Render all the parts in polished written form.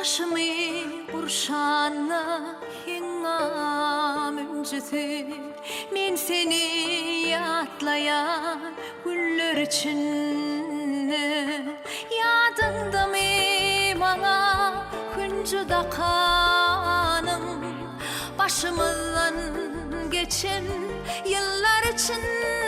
Başımı kurşanla hingam öncesi men seni yatlayan güller içinde yadında mı bana küncüda kanım başımdan geçen yıllar içinde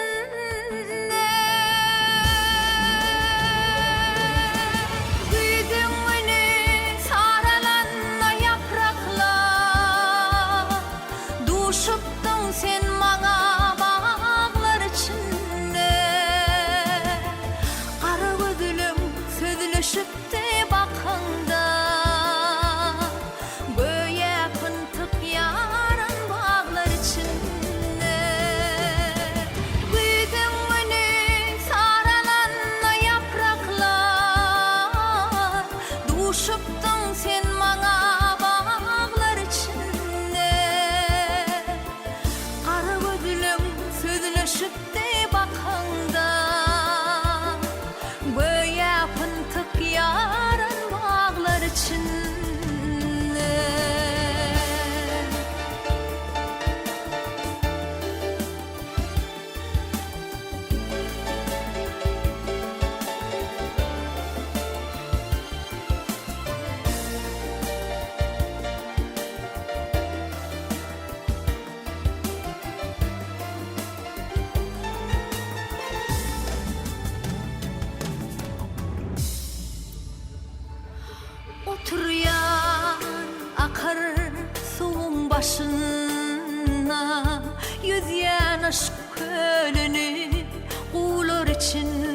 Şıptın sen bana bağlar içinde Kara gözlüm sözleşip de bakanda Böyle pıntık yaran bağlar içinde Güydün beni saralan yapraklar Duşuptun sen bana bağlar içinde Sözleşip de bakanda Böyle pıntık yaran bağlar içinde Oturuyan akar suğun başına Yüz yan aşk kölünü Kuğular için